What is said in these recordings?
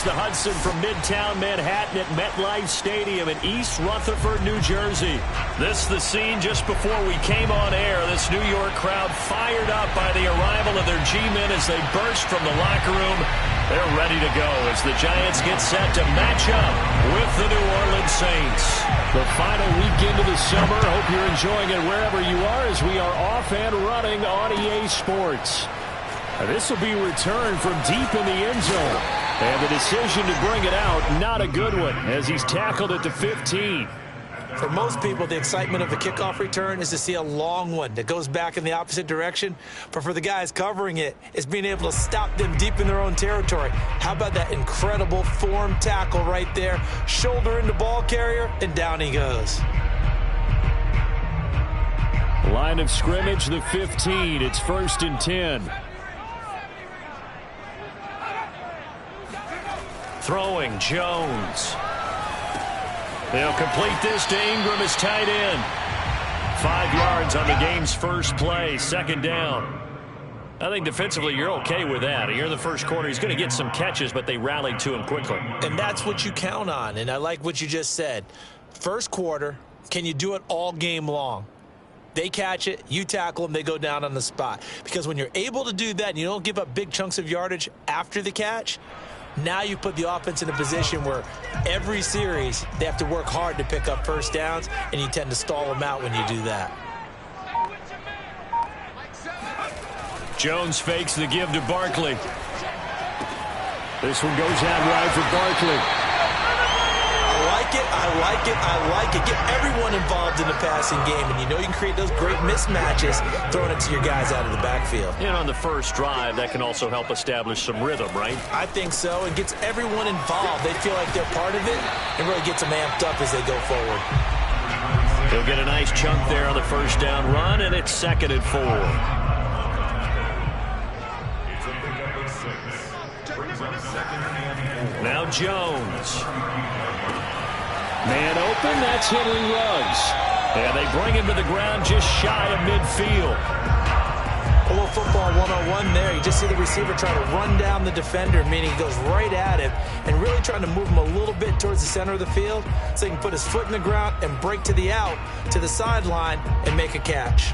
the Hudson from Midtown Manhattan at MetLife Stadium in East Rutherford, New Jersey. This is the scene just before we came on air. This New York crowd fired up by the arrival of their G-men as they burst from the locker room. They're ready to go as the Giants get set to match up with the New Orleans Saints. The final weekend of the summer. Hope you're enjoying it wherever you are as we are off and running on EA Sports. This will be returned from deep in the end zone. And the decision to bring it out, not a good one, as he's tackled at the 15. For most people, the excitement of the kickoff return is to see a long one that goes back in the opposite direction. But for the guys covering it, it's being able to stop them deep in their own territory. How about that incredible form tackle right there? Shoulder into ball carrier, and down he goes. Line of scrimmage, the 15. It's 1st and 10. Throwing, Jones. They'll complete this to Ingram as tight end. 5 yards on the game's first play, 2nd down. I think defensively you're okay with that. Here in the first quarter, he's going to get some catches, but they rallied to him quickly. And that's what you count on, and I like what you just said. First quarter, can you do it all game long? They catch it, you tackle them, they go down on the spot. Because when you're able to do that and you don't give up big chunks of yardage after the catch, now you put the offense in a position where every series they have to work hard to pick up first downs, and you tend to stall them out when you do that. Jones fakes the give to Barkley. This one goes out wide for Barkley. I like it. Get everyone involved in the passing game, and you know you can create those great mismatches throwing it to your guys out of the backfield. And on the first drive, that can also help establish some rhythm, right? I think so. It gets everyone involved. They feel like they're part of it and really gets them amped up as they go forward. He'll get a nice chunk there on the first down run, and it's 2nd and 4. Now Jones. Man open, that's Henry Ruggs. And they bring him to the ground just shy of midfield. A little football 101 there. You just see the receiver trying to run down the defender, meaning he goes right at him and really trying to move him a little bit towards the center of the field so he can put his foot in the ground and break to the out, to the sideline, and make a catch.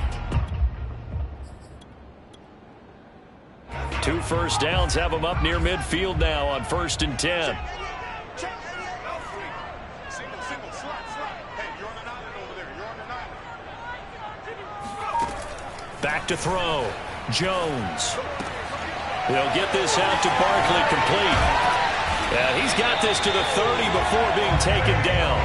2 first downs have him up near midfield now on 1st and 10. Back to throw. Jones. He'll get this out to Barkley, complete. Yeah, he's got this to the 30 before being taken down.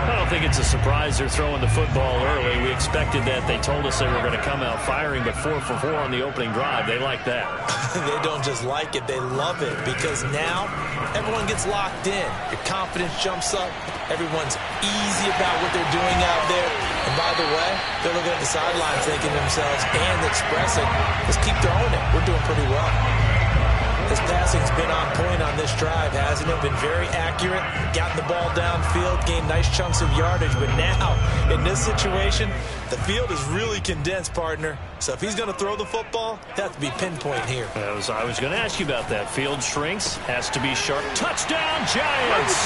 I don't think it's a surprise they're throwing the football early. We expected that. They told us they were going to come out firing, but 4 for 4 on the opening drive. They like that. They don't just like it, they love it, because now everyone gets locked in. Your confidence jumps up. Everyone's easy about what they're doing out there. And by the way, they're looking at the sidelines thinking to themselves and expressing, let's keep throwing it. We're doing pretty well. His passing's been on point on this drive, hasn't it? Been very accurate, gotten the ball downfield, gained nice chunks of yardage. But now, in this situation, the field is really condensed, partner. So if he's going to throw the football, that has to be pinpoint here. I was going to ask you about that. Field shrinks, has to be sharp. Touchdown, Giants!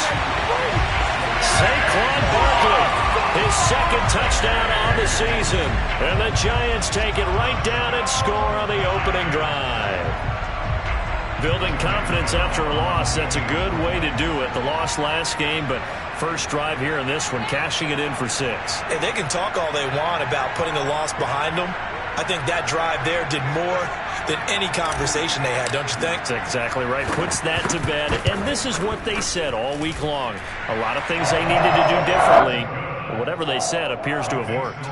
Saquon Barkley, his 2nd touchdown on the season. And the Giants take it right down and score on the opening drive. Building confidence after a loss, that's a good way to do it. The loss last game, but first drive here in this one, cashing it in for 6. And they can talk all they want about putting a loss behind them. I think that drive there did more than any conversation they had, don't you think? That's exactly right. Puts that to bed. And this is what they said all week long. A lot of things they needed to do differently. Whatever they said appears to have worked.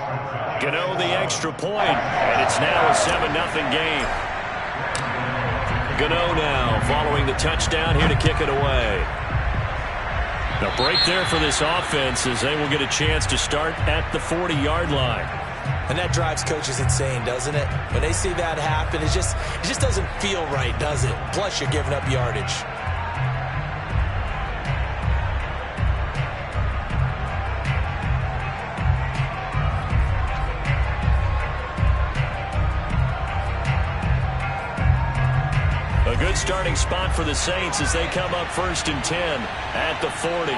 Gano the extra point, and it's now a 7-0 game. Gano now following the touchdown here to kick it away. A break there for this offense as they will get a chance to start at the 40-yard line. And that drives coaches insane, doesn't it? When they see that happen, it just doesn't feel right, does it? Plus, you're giving up yardage. A good good starting spot for the Saints as they come up 1st and 10 at the 40.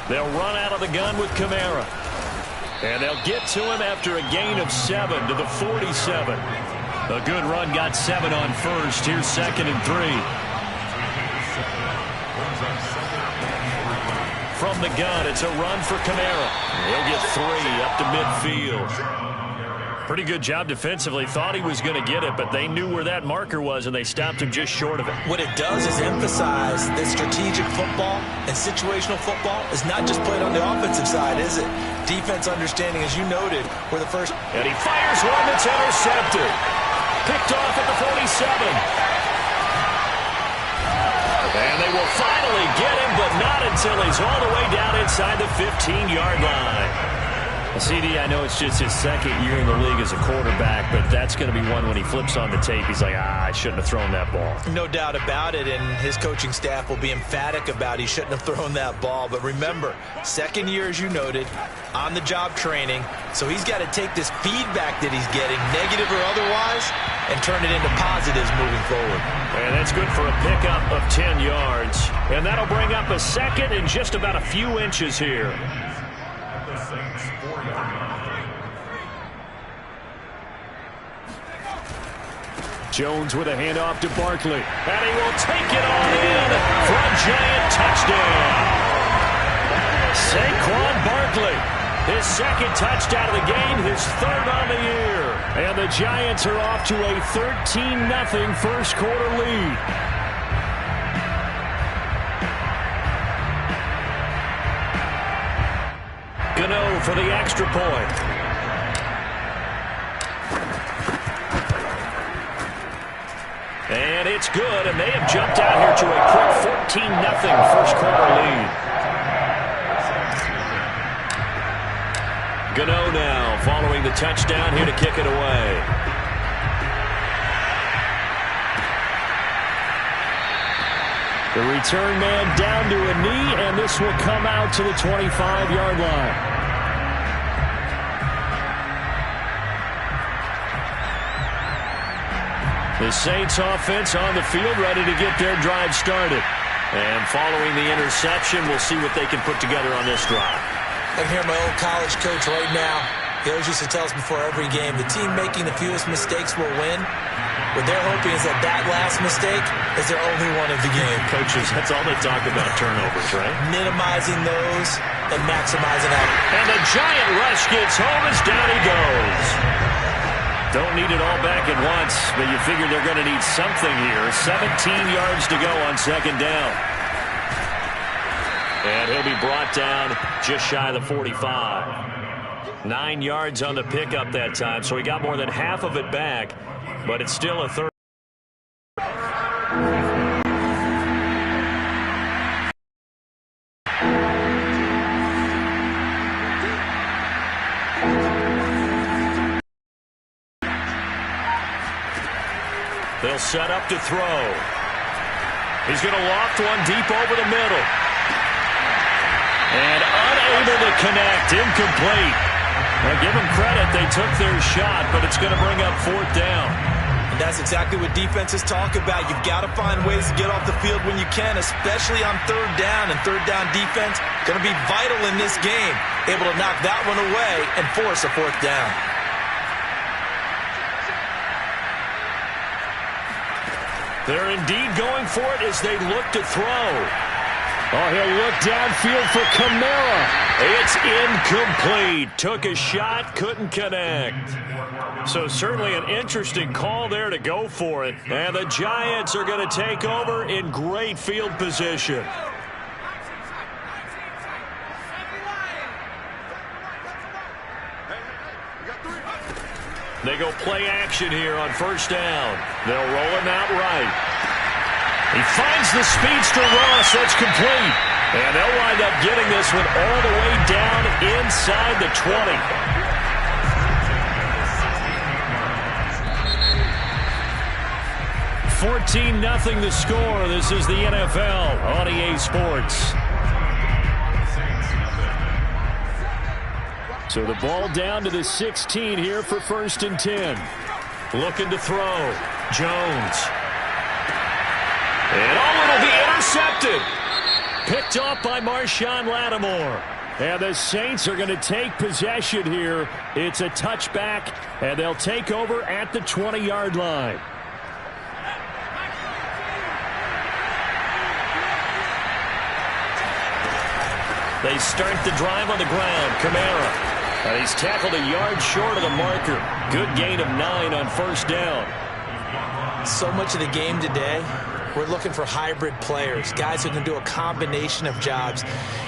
They'll run out of the gun with Kamara. And they'll get to him after a gain of 7 to the 47. A good run got 7 on first. Here's 2nd and 3. From the gun, it's a run for Kamara. He'll get 3 up to midfield. Pretty good job defensively. Thought he was going to get it, but they knew where that marker was, and they stopped him just short of it. What it does is emphasize that strategic football and situational football is not just played on the offensive side, is it? Defense understanding, as you noted, were the first. And he fires one that's intercepted. Picked off at the 47. And they will finally get him, but not until he's all the way down inside the 15-yard line. CD, I know it's just his 2nd year in the league as a quarterback, but that's going to be one when he flips on the tape. He's like, I shouldn't have thrown that ball. No doubt about it, and his coaching staff will be emphatic about he shouldn't have thrown that ball. But remember, 2nd year, as you noted, on-the-job training, so he's got to take this feedback that he's getting, negative or otherwise, and turn it into positives moving forward. And that's good for a pickup of 10 yards. And that'll bring up a 2nd and just about a few inches here. Jones with a handoff to Barkley. And he will take it on in for a giant touchdown. Saquon Barkley, his 2nd touchdown of the game, his 3rd on the year. And the Giants are off to a 13-0 first quarter lead. Gano for the extra point. And it's good, and they have jumped out here to a quick 14-0 first quarter lead. Gano now following the touchdown here to kick it away. The return man down to a knee, and this will come out to the 25-yard line. The Saints offense on the field ready to get their drive started. And following the interception, we'll see what they can put together on this drive. I can hear my old college coach right now. He always used to tell us before every game, the team making the fewest mistakes will win. What they're hoping is that that last mistake is their only one of the game. Coaches, that's all they talk about, turnovers, right? Minimizing those and maximizing out. And the giant rush gets home as down he goes. Don't need it all back at once, but you figure they're going to need something here. 17 yards to go on 2nd down. And he'll be brought down just shy of the 45. 9 yards on the pickup that time, so he got more than half of it back, but it's still a 3rd. They'll set up to throw. He's going to loft one deep over the middle. And unable to connect. Incomplete. Now give them credit. They took their shot, but it's going to bring up 4th down. And that's exactly what defenses talk about. You've got to find ways to get off the field when you can, especially on 3rd down. And 3rd down defense going to be vital in this game. Able to knock that one away and force a 4th down. They're indeed going for it as they look to throw. Oh, he'll look downfield for Kamara. It's incomplete. Took a shot, couldn't connect. So certainly an interesting call there to go for it. And the Giants are going to take over in great field position. They go play action here on 1st down. They'll roll him out right. He finds the speedster Ross. That's complete. And they'll wind up getting this one all the way down inside the 20. 14-0 the score. This is the NFL on EA Sports. So the ball down to the 16 here for 1st and 10. Looking to throw. Jones. And it'll be intercepted. Picked off by Marshawn Lattimore. And the Saints are going to take possession here. It's a touchback, and they'll take over at the 20-yard line. They start the drive on the ground. Kamara. And he's tackled a yard short of the marker. Good gain of 9 on 1st down. So much of the game today, we're looking for hybrid players, guys who can do a combination of jobs.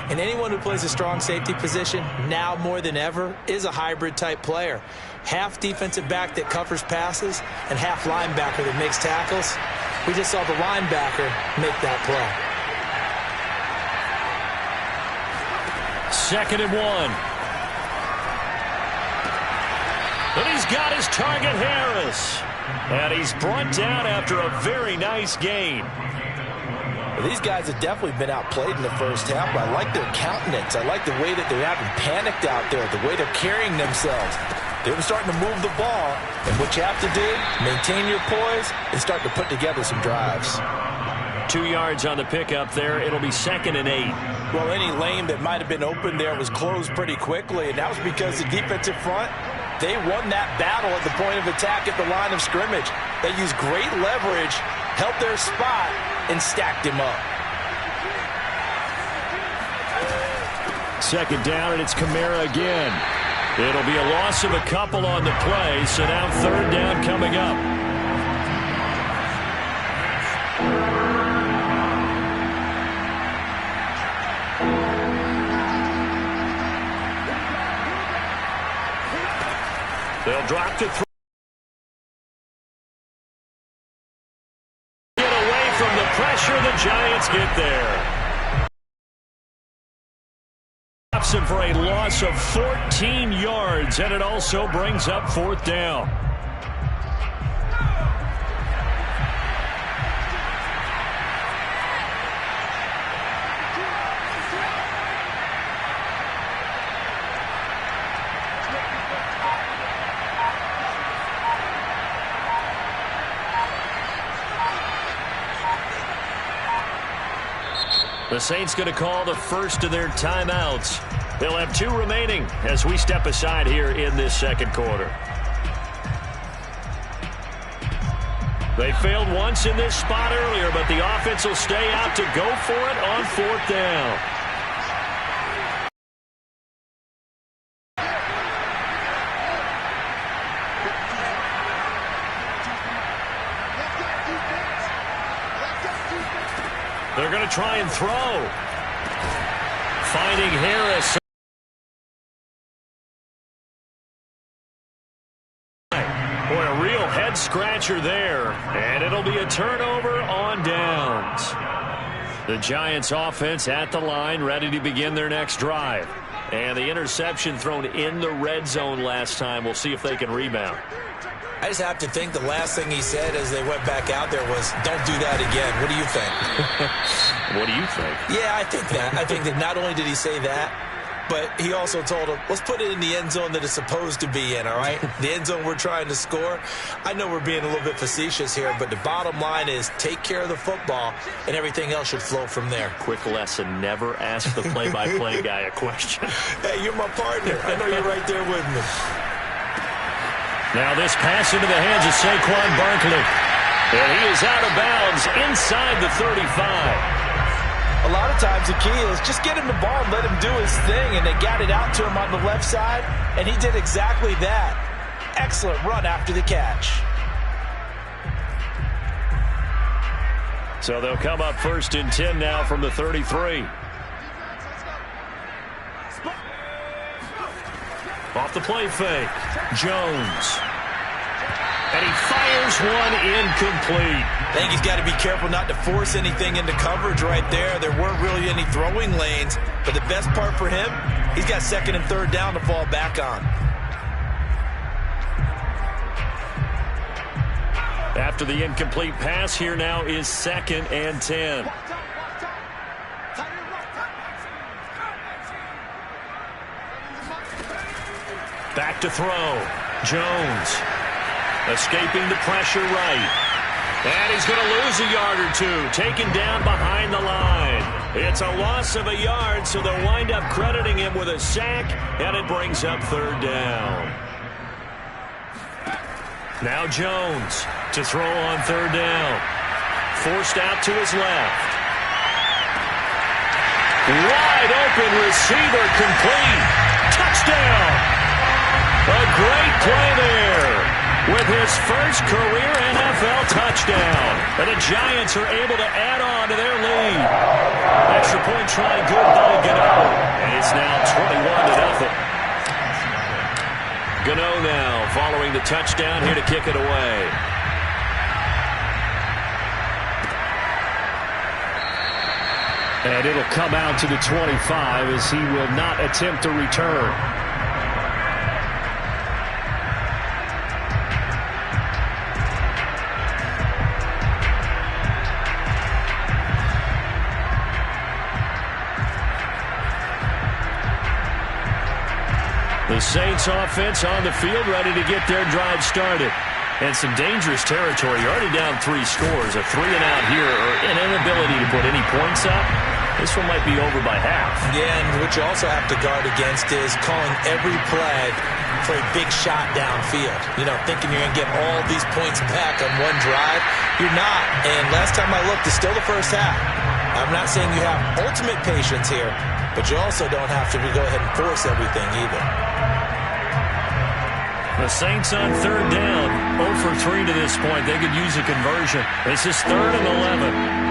And anyone who plays a strong safety position, now more than ever, is a hybrid-type player. Half defensive back that covers passes and half linebacker that makes tackles. We just saw the linebacker make that play. 2nd and 1. And he's got his target, Harris. And he's brought down after a very nice gain. Well, these guys have definitely been outplayed in the first half, but I like their countenance. I like the way that they haven't panicked out there, the way they're carrying themselves. They're starting to move the ball, and what you have to do, maintain your poise and start to put together some drives. 2 yards on the pickup there. It'll be 2nd and 8. Well, any lane that might have been open there was closed pretty quickly, and that was because the defensive front, they won that battle at the point of attack at the line of scrimmage. They used great leverage, held their spot, and stacked him up. 2nd down, and it's Kamara again. It'll be a loss of a couple on the play, so now 3rd down coming up. They'll drop to 3. Get away from the pressure. The Giants get there. Stops him for a loss of 14 yards, and it also brings up 4th down. The Saints going to call the first of their timeouts. They'll have 2 remaining as we step aside here in this 2nd quarter. They failed once in this spot earlier, but the offense will stay out to go for it on 4th down. They're going to try and throw. Finding Harris. Boy, a real head-scratcher there. And it'll be a turnover on downs. The Giants offense at the line, ready to begin their next drive. And the interception thrown in the red zone last time. We'll see if they can rebound. I just have to think the last thing he said as they went back out there was, don't do that again. What do you think? What do you think? Yeah, I think that. I think that not only did he say that, but he also told him, let's put it in the end zone that it's supposed to be in, all right? The end zone we're trying to score. I know we're being a little bit facetious here, but the bottom line is take care of the football, and everything else should flow from there. Quick lesson, never ask the play-by-play guy a question. Hey, you're my partner. I know you're right there with me. Now this pass into the hands of Saquon Barkley. And he is out of bounds inside the 35. A lot of times the key is just get him the ball and let him do his thing, and they got it out to him on the left side, and he did exactly that. Excellent run after the catch. So they'll come up 1st and 10 now from the 33. Off the play fake. Jones. And he fires one incomplete. I think he's got to be careful not to force anything into coverage right there. There weren't really any throwing lanes. But the best part for him, he's got 2nd and 3rd down to fall back on. After the incomplete pass, here now is 2nd and 10. Back to throw. Jones escaping the pressure right. And he's going to lose a yard or two. Taken down behind the line. It's a loss of a yard, so they'll wind up crediting him with a sack, and it brings up 3rd down. Now Jones to throw on 3rd down. Forced out to his left. Wide open receiver, complete. Touchdown. A great play there with his first career NFL touchdown. And the Giants are able to add on to their lead. Extra point try good by Gano. And it's now 21-0. Gano now following the touchdown here to kick it away. And it'll come out to the 25 as he will not attempt to return. The Saints offense on the field ready to get their drive started. And some dangerous territory. You're already down 3 scores. A 3-and-out here or an inability to put any points up. This one might be over by half. Yeah, and what you also have to guard against is calling every play for a big shot downfield. You know, thinking you're going to get all these points back on one drive. You're not. And last time I looked, it's still the first half. I'm not saying you have ultimate patience here, but you also don't have to go ahead and force everything either. The Saints on 3rd down, 0 for 3 to this point. They could use a conversion. This is 3rd and 11.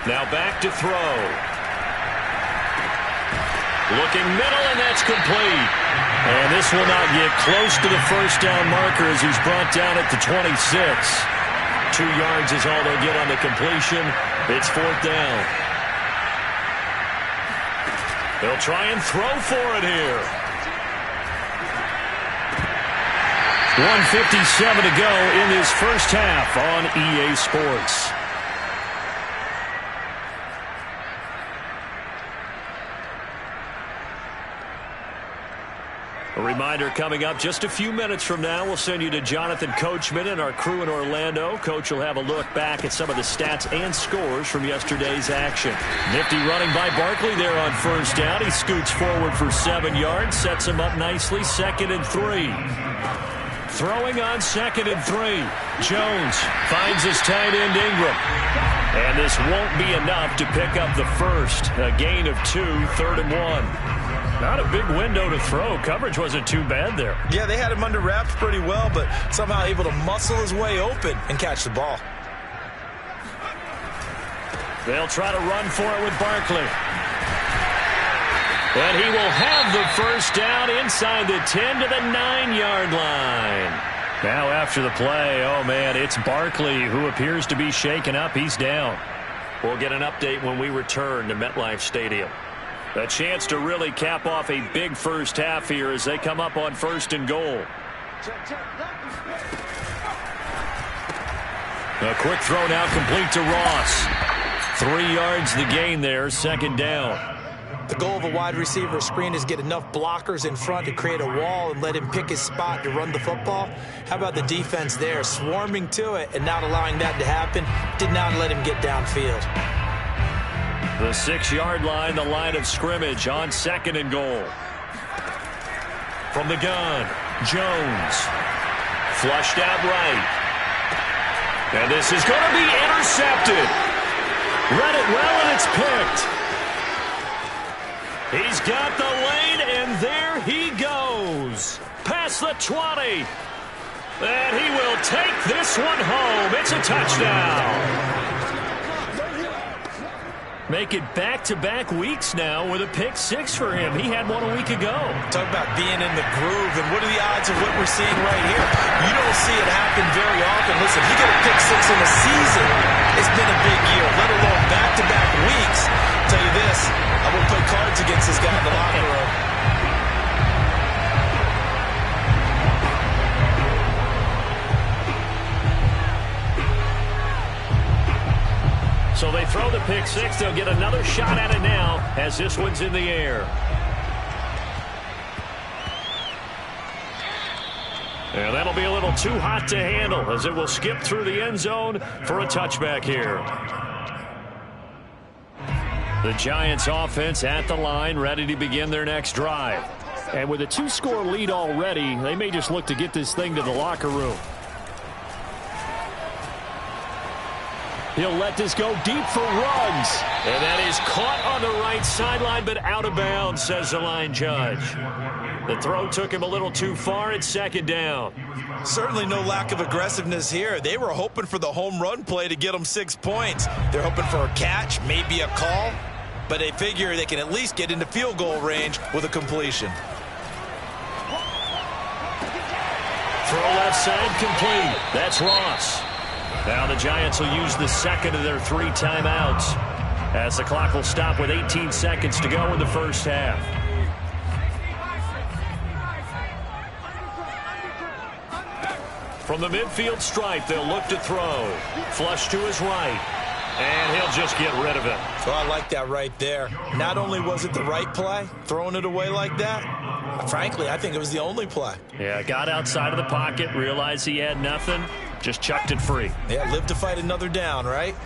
Now back to throw. Looking middle, and that's complete. And this will not get close to the first down marker as he's brought down at the 26. 2 yards is all they'll get on the completion. It's 4th down. They'll try and throw for it here. 1:57 to go in this first half on EA Sports. A reminder coming up just a few minutes from now, we'll send you to Jonathan Coachman and our crew in Orlando. Coach will have a look back at some of the stats and scores from yesterday's action. Nifty running by Barkley there on 1st down. He scoots forward for 7 yards, sets him up nicely, 2nd and 3. Throwing on 2nd and 3. Jones finds his tight end Ingram. And this won't be enough to pick up the first. A gain of 2, 3rd and 1. Not a big window to throw. Coverage wasn't too bad there. Yeah, they had him under wraps pretty well, but somehow able to muscle his way open and catch the ball. They'll try to run for it with Barkley. And he will have the first down inside the 10 to the 9-yard line. Now after the play, oh man, it's Barkley who appears to be shaken up. He's down. We'll get an update when we return to MetLife Stadium. A chance to really cap off a big first half here as they come up on 1st and goal. A quick throw now complete to Ross. 3 yards the gain there, 2nd down. The goal of a wide receiver screen is get enough blockers in front to create a wall and let him pick his spot to run the football. How about the defense there, swarming to it and not allowing that to happen? Did not let him get downfield. The 6-yard line, the line of scrimmage on 2nd and goal. From the gun, Jones. Flushed out right. And this is going to be intercepted. Read it well, and it's picked. He's got the lane, and there he goes. Past the 20. And he will take this one home. It's a touchdown. Make it back-to-back weeks now with a pick-6 for him. He had one a week ago. Talk about being in the groove, and what are the odds of what we're seeing right here? You don't see it happen very often. Listen, he got a pick-6 in a season. It's been a big year, let alone back-to-back weeks. I'll tell you this, I wouldn't play cards against this guy in the locker room. So they throw the pick six. They'll get another shot at it now as this one's in the air. And that'll be a little too hot to handle as it will skip through the end zone for a touchback here. The Giants offense at the line, ready to begin their next drive. And with a 2-score lead already, they may just look to get this thing to the locker room. He'll let this go deep for Ruggs. And that is caught on the right sideline, but out of bounds, says the line judge. The throw took him a little too far. It's second down. Certainly no lack of aggressiveness here. They were hoping for the home run play to get them 6 points. They're hoping for a catch, maybe a call, but they figure they can at least get into field goal range with a completion. Throw left side complete. That's Ross. Now the Giants will use the second of their 3 timeouts as the clock will stop with 18 seconds to go in the first half. From the midfield stripe, they'll look to throw. Flush to his right. And he'll just get rid of it. So I like that right there. Not only was it the right play, throwing it away like that, frankly, I think it was the only play. Yeah, got outside of the pocket, realized he had nothing, just chucked it free. Yeah, live to fight another down, right?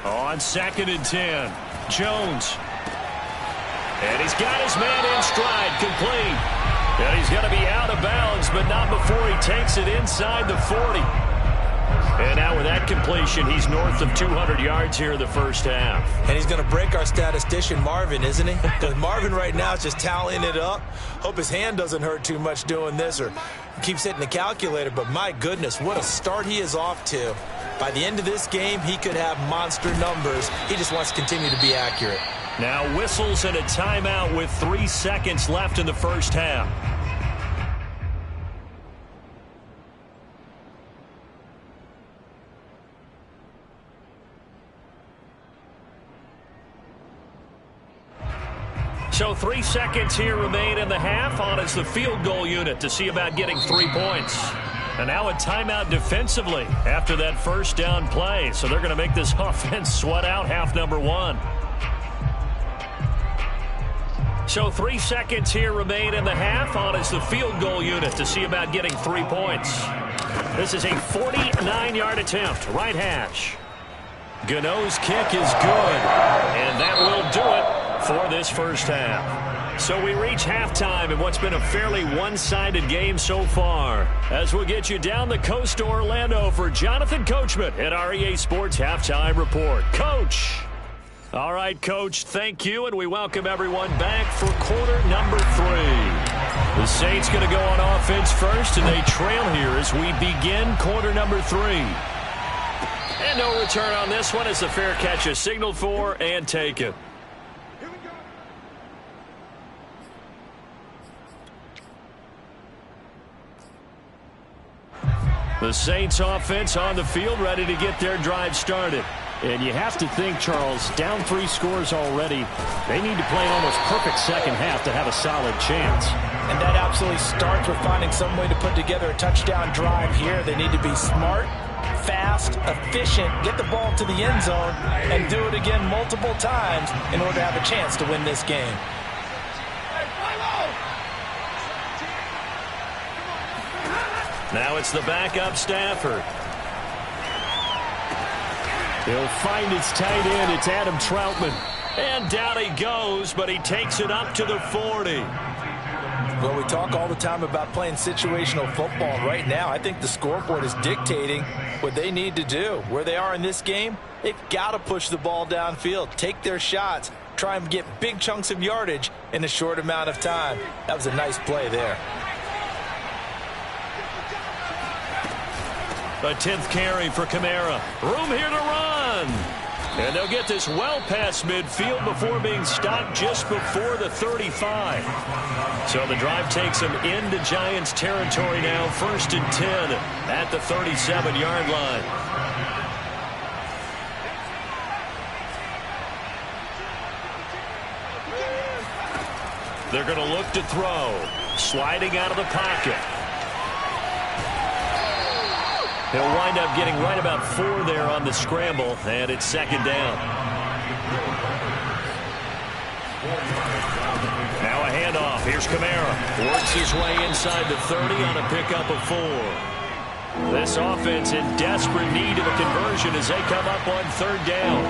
On 2nd and 10, Jones. And he's got his man in stride, complete. And he's going to be out of bounds, but not before he takes it inside the 40. And now with that completion, he's north of 200 yards here in the first half. And he's going to break our statistician, Marvin, isn't he? Because Marvin right now is just tallying it up. Hope his hand doesn't hurt too much doing this or keeps hitting the calculator. But my goodness, what a start he is off to. By the end of this game, he could have monster numbers. He just wants to continue to be accurate. Now whistles and a timeout with 3 seconds left in the first half. So 3 seconds here remain in the half. On is the field goal unit to see about getting 3 points. And now a timeout defensively after that first down play. So they're going to make this offense sweat out half number 1. So 3 seconds here remain in the half. On is the field goal unit to see about getting 3 points. This is a 49-yard attempt, right hash. Gano's kick is good, and that will do it for this first half. So we reach halftime in what's been a fairly one-sided game so far. As we'll get you down the coast to Orlando for Jonathan Coachman at our EA Sports Halftime Report. Coach! All right, Coach, thank you, and we welcome everyone back for quarter number 3. The Saints going to go on offense first, and they trail here as we begin quarter number 3. And no return on this one as the fair catch is signaled for and taken. The Saints offense on the field ready to get their drive started. And you have to think, Charles, down 3 scores already, they need to play an almost perfect second half to have a solid chance. And that absolutely starts with finding some way to put together a touchdown drive here. They need to be smart, fast, efficient, get the ball to the end zone, and do it again multiple times in order to have a chance to win this game. Now it's the backup Stafford. He'll find his tight end. It's Adam Troutman. And down he goes, but he takes it up to the 40. Well, we talk all the time about playing situational football. Right now, I think the scoreboard is dictating what they need to do. Where they are in this game, they've got to push the ball downfield, take their shots, try and get big chunks of yardage in a short amount of time. That was a nice play there. A 10th carry for Kamara. Room here to run. And they'll get this well past midfield before being stopped just before the 35. So the drive takes them into Giants territory now, 1st and 10 at the 37-yard line. They're going to look to throw. Sliding out of the pocket. He'll wind up getting right about 4 there on the scramble, and it's 2nd down. Now a handoff. Here's Kamara. Works his way inside the 30 on a pickup of 4. This offense in desperate need of a conversion as they come up on 3rd down.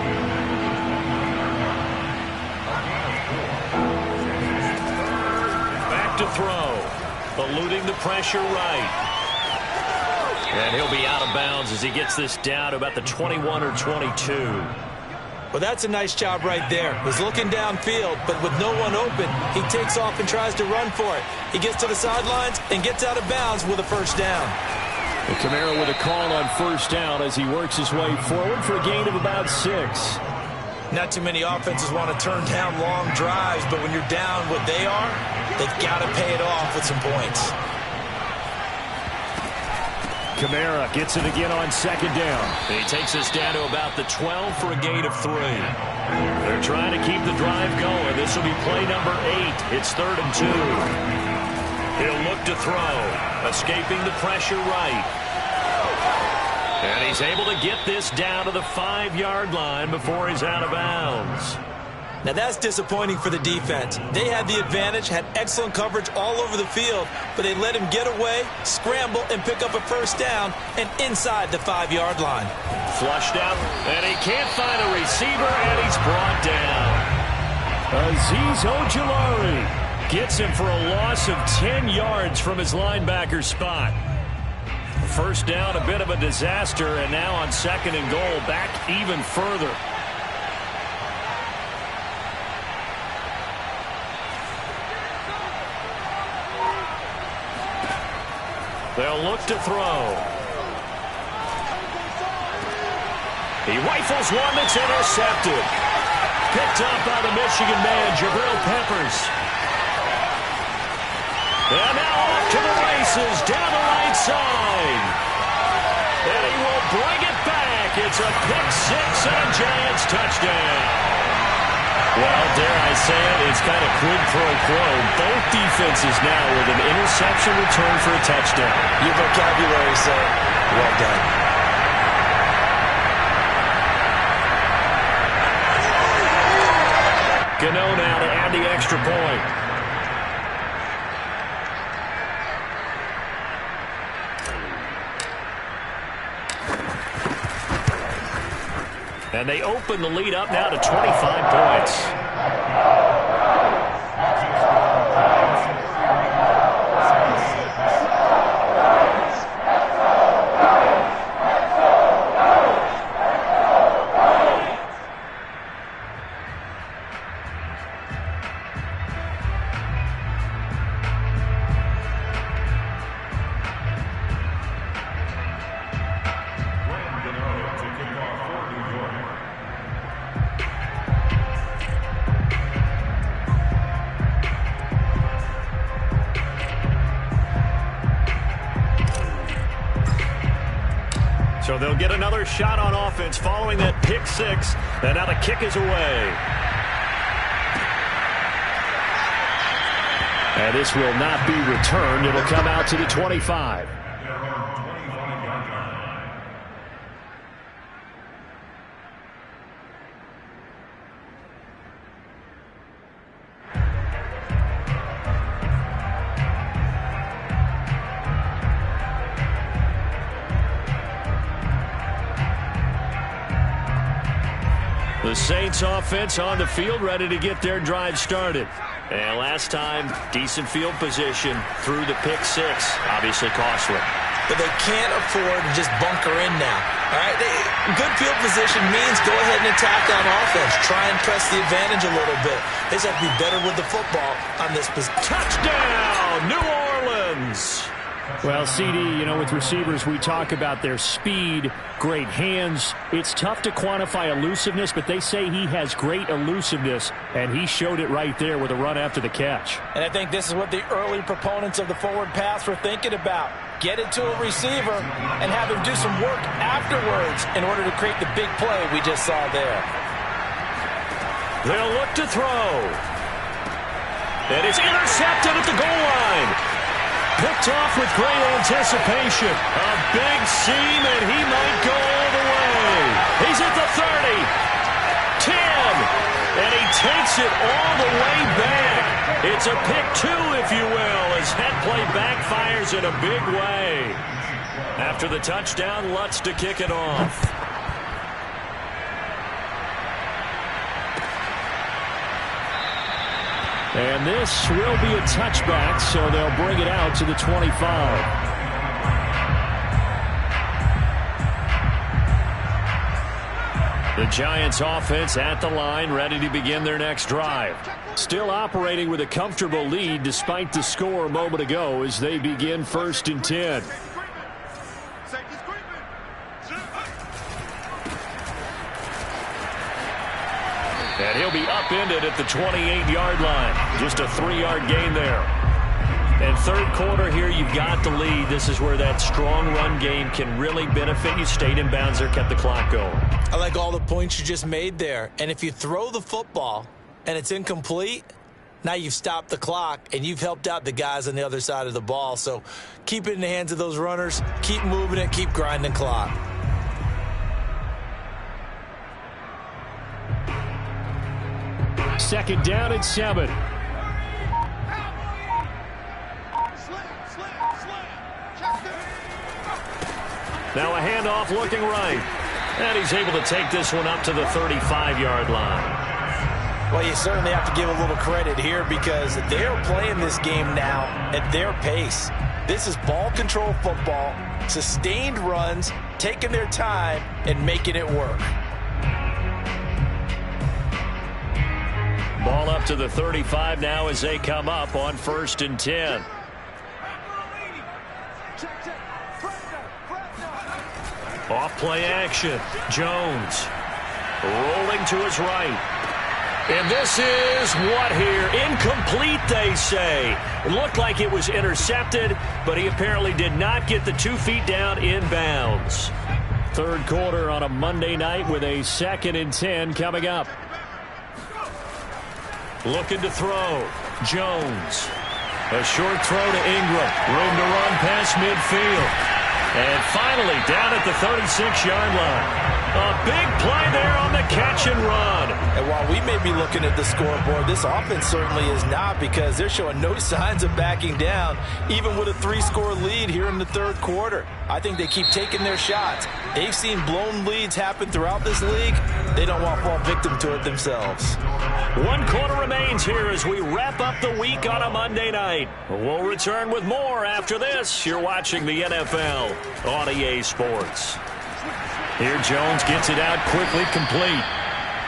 Back to throw. Eluding the pressure right. And he'll be out of bounds as he gets this down to about the 21 or 22. Well, that's a nice job right there. He's looking downfield, but with no one open, he takes off and tries to run for it. He gets to the sidelines and gets out of bounds with a 1st down. And Kamara with a call on 1st down as he works his way forward for a gain of about 6. Not too many offenses want to turn down long drives, but when you're down what they are, they've got to pay it off with some points. Kamara gets it again on 2nd down. He takes us down to about the 12 for a gain of 3. They're trying to keep the drive going. This will be play number 8. It's 3rd and 2. He'll look to throw. Escaping the pressure right. And he's able to get this down to the 5-yard line before he's out of bounds. Now that's disappointing for the defense. They had the advantage, had excellent coverage all over the field, but they let him get away, scramble, and pick up a 1st down and inside the 5-yard line. Flushed out, and he can't find a receiver, and he's brought down. Azeez Ojulari gets him for a loss of 10 yards from his linebacker spot. 1st down, a bit of a disaster, and now on 2nd and goal, back even further. They'll look to throw. He rifles one that's intercepted. Picked up by the Michigan man, Jabril Peppers. And now off to the races, down the right side. And he will bring it back. It's a pick-6 and a Giants touchdown. Well, dare I say it, it's kind of quid pro quo. Both defenses now with an interception return for a touchdown. Your vocabulary, sir. Well done. Gano now to add the extra point. And they open the lead up now to 25 points. So they'll get another shot on offense following that pick-6. And now the kick is away. And this will not be returned. It'll come out to the 25. The Saints offense on the field, ready to get their drive started. And last time, decent field position through the pick-6. Obviously costly. But they can't afford to just bunker in now. All right, good field position means go ahead and attack on offense. Try and press the advantage a little bit. They just have to be better with the football on this position. Touchdown, New Orleans! Well, CD, you know, with receivers, we talk about their speed, great hands. It's tough to quantify elusiveness, but they say he has great elusiveness, and he showed it right there with a run after the catch. And I think this is what the early proponents of the forward pass were thinking about. Get it to a receiver and have him do some work afterwards in order to create the big play we just saw there. They'll look to throw. And it's intercepted at the goal line. Picked off with great anticipation. A big seam, and he might go all the way. He's at the 30, 10, and he takes it all the way back. It's a pick two, if you will, as that play backfires in a big way. After the touchdown, Lutz to kick it off. And this will be a touchback, so they'll bring it out to the 25. The Giants offense at the line, ready to begin their next drive. Still operating with a comfortable lead despite the score a moment ago as they begin 1st and 10. And he'll be upended at the 28-yard line. Just a 3-yard gain there. And third quarter here, you've got the lead. This is where that strong run game can really benefit you. Stayed in bounds there, kept the clock going. I like all the points you just made there. And if you throw the football and it's incomplete, now you've stopped the clock and you've helped out the guys on the other side of the ball. So keep it in the hands of those runners. Keep moving it. Keep grinding clock. Second down and 7. Now a handoff looking right. And he's able to take this one up to the 35-yard line. Well, you certainly have to give a little credit here because they're playing this game now at their pace. This is ball control football, sustained runs, taking their time, and making it work. Ball up to the 35 now as they come up on 1st and 10. Off play action. Jones rolling to his right. And this is what here? Incomplete, they say. It looked like it was intercepted, but he apparently did not get the 2 feet down in bounds. Third quarter on a Monday night with a 2nd and 10 coming up. Looking to throw. Jones. A short throw to Ingram. Room to run past midfield. And finally down at the 36-yard line. A big play there on the catch and run. And while we may be looking at the scoreboard, this offense certainly is not because they're showing no signs of backing down, even with a 3-score lead here in the third quarter. I think they keep taking their shots. They've seen blown leads happen throughout this league. They don't want to fall victim to it themselves. 1 quarter remains here as we wrap up the week on a Monday night. We'll return with more after this. You're watching the NFL on EA Sports. Here Jones gets it out quickly, complete.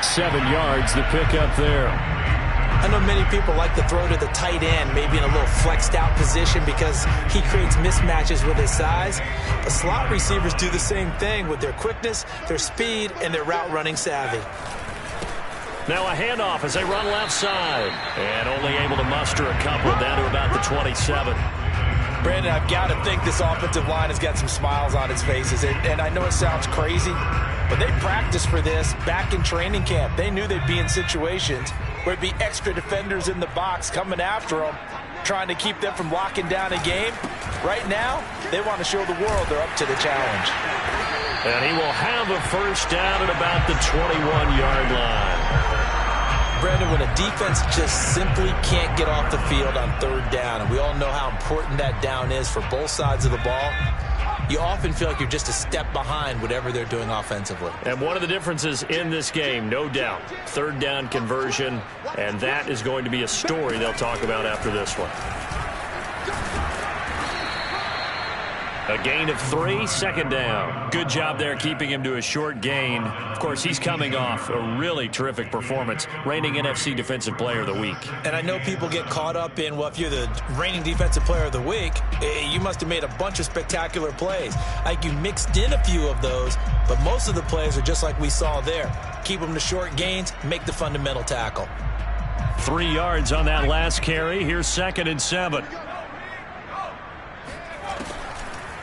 7 yards, the pickup there. I know many people like to throw to the tight end, maybe in a little flexed out position because he creates mismatches with his size. But slot receivers do the same thing with their quickness, their speed, and their route running savvy. Now a handoff as they run left side. And only able to muster a couple down to about the 27. Brandon, I've got to think this offensive line has got some smiles on its faces. And I know it sounds crazy, but they practiced for this back in training camp. They knew they'd be in situations where it'd be extra defenders in the box coming after them, trying to keep them from locking down a game. Right now, they want to show the world they're up to the challenge. And he will have a first down at about the 21-yard line. Brandon, when a defense just simply can't get off the field on third down, and we all know how important that down is for both sides of the ball, you often feel like you're just a step behind whatever they're doing offensively. And one of the differences in this game, no doubt, third down conversion, and that is going to be a story they'll talk about after this one. A gain of 3, second down. Good job there keeping him to a short gain. Of course, he's coming off a really terrific performance, reigning NFC Defensive Player of the Week. And I know people get caught up in, well, if you're the reigning Defensive Player of the Week, you must have made a bunch of spectacular plays. Like you mixed in a few of those, but most of the plays are just like we saw there. Keep them to short gains, make the fundamental tackle. 3 yards on that last carry. Here's 2nd and 7.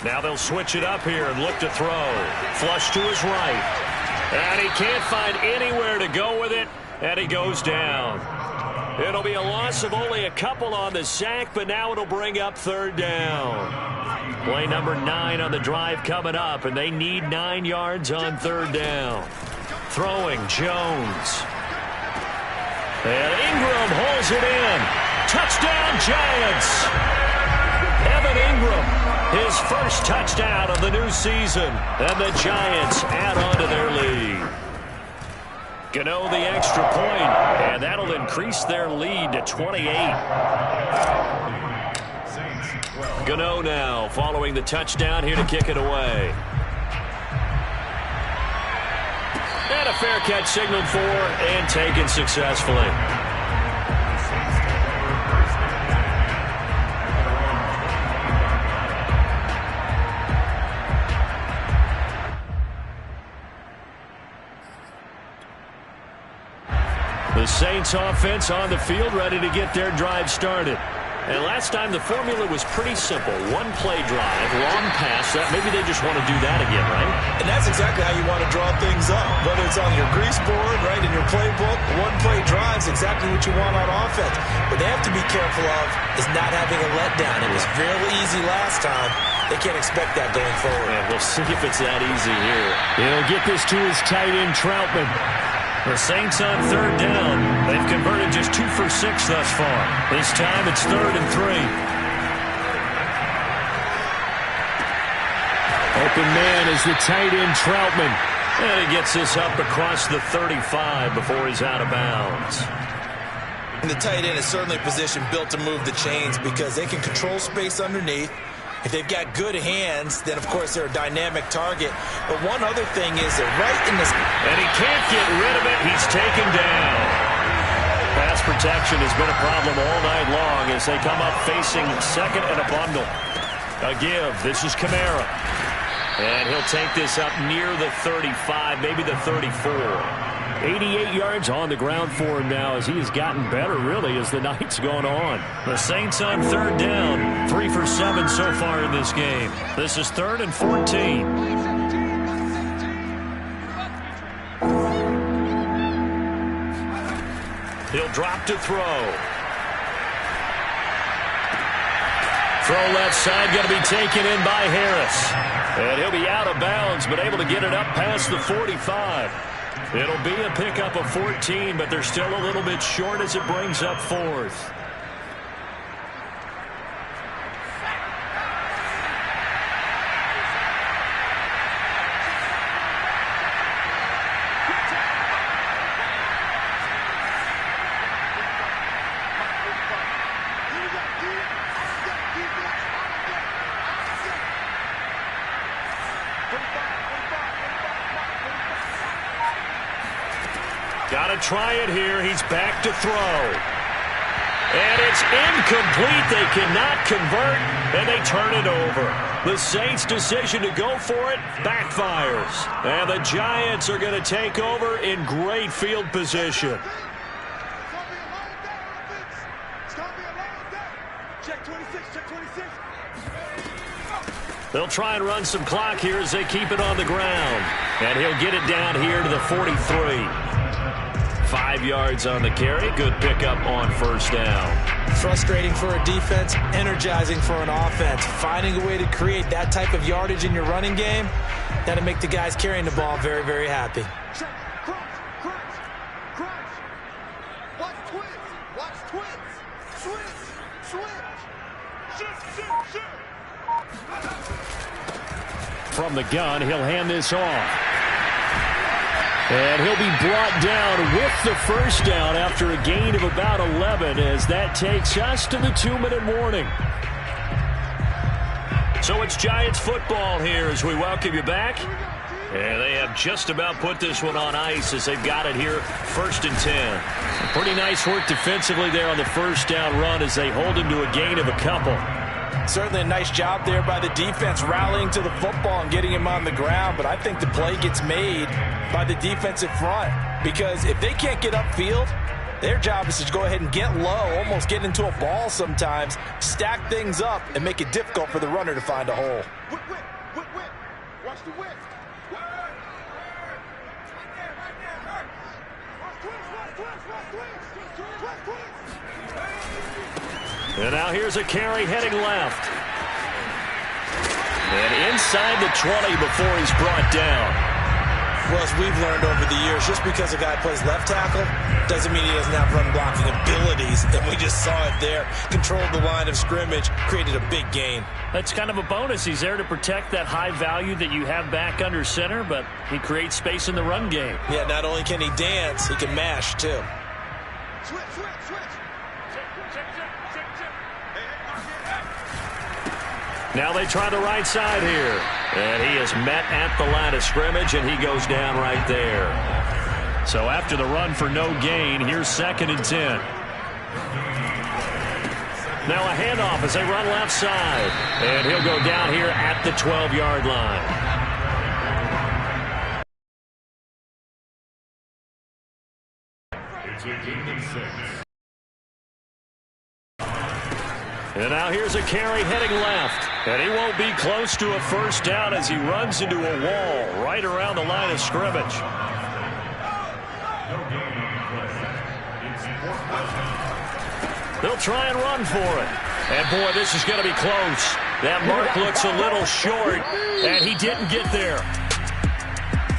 Now they'll switch it up here and look to throw. Flush to his right. And he can't find anywhere to go with it, and he goes down. It'll be a loss of only a couple on the sack, but now it'll bring up 3rd down. Play number 9 on the drive coming up, and they need 9 yards on 3rd down. Throwing Jones. And Ingram holds it in. Touchdown, Giants. Evan Ingram, his first touchdown of the new season. And the Giants add on to their lead. Gano the extra point, and that'll increase their lead to 28. Gano now following the touchdown here to kick it away. And a fair catch signaled for and taken successfully. The Saints offense on the field ready to get their drive started. And last time the formula was pretty simple. One play drive, long pass. Maybe they just want to do that again, right? And that's exactly how you want to draw things up. Whether it's on your grease board, right, in your playbook, one play drive is exactly what you want on offense. What they have to be careful of is not having a letdown. It was fairly easy last time. They can't expect that going forward. Yeah, we'll see if it's that easy here. He'll get this to his tight end, Troutman. The Saints on 3rd down. They've converted just 2 for 6 thus far. This time it's 3rd and 3. Open man is the tight end, Troutman. And he gets this up across the 35 before he's out of bounds. And the tight end is certainly a position built to move the chains because they can control space underneath. If they've got good hands, then, of course, they're a dynamic target. But one other thing is they're right in the... And he can't get rid of it. He's taken down. Pass protection has been a problem all night long as they come up facing 2nd and a bundle. A give. This is Kamara. And he'll take this up near the 35, maybe the 34. 88 yards on the ground for him now as he has gotten better, really, as the night's gone on. The Saints on 3rd down. 3 for 7 so far in this game. This is 3rd and 14. He'll drop to throw. Throw left side, going to be taken in by Harris. And he'll be out of bounds, but able to get it up past the 45. It'll be a pickup of 14, but they're still a little bit short as it brings up 4th. Got to try it here. He's back to throw. And it's incomplete. They cannot convert, and they turn it over. The Saints' decision to go for it backfires. And the Giants are going to take over in great field position. They'll try and run some clock here as they keep it on the ground. And he'll get it down here to the 43. 5 yards on the carry. Good pickup on 1st down. Frustrating for a defense, energizing for an offense. Finding a way to create that type of yardage in your running game, that'll make the guys carrying the ball very, very happy. From the gun, he'll hand this off. And he'll be brought down with the 1st down after a gain of about 11 as that takes us to the 2-minute warning. So So it's Giants football here as we welcome you back. And they have just about put this one on ice as they've got it here, 1st and 10. Pretty nice work defensively there on the first down run as they hold him to a gain of a couple. Certainly a nice job there by the defense rallying to the football and getting him on the ground. But I think the play gets made by the defensive front because if they can't get upfield, their job is to go ahead and get low, almost get into a ball sometimes, stack things up, and make it difficult for the runner to find a hole. Watch the whip. And now here's a carry heading left. And inside the 20 before he's brought down. Well, as we've learned over the years, just because a guy plays left tackle doesn't mean he doesn't have run blocking abilities. And we just saw it there. Controlled the line of scrimmage, created a big gain. That's kind of a bonus. He's there to protect that high value that you have back under center, but he creates space in the run game. Yeah, not only can he dance, he can mash too. Switch. Now they try the right side here. And he is met at the line of scrimmage, and he goes down right there. So after the run for no gain, here's 2nd and 10. Now a handoff as they run left side. And he'll go down here at the 12-yard line. It's a gain of 6. And now here's a carry heading left. And he won't be close to a first down as he runs into a wall right around the line of scrimmage. They'll try and run for it. And, boy, this is going to be close. That mark looks a little short, and he didn't get there.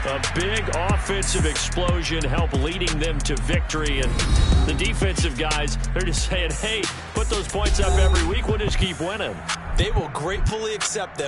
A big offensive explosion helped leading them to victory. And the defensive guys, they're just saying, hey, put those points up every week. We'll just keep winning. They will gratefully accept them.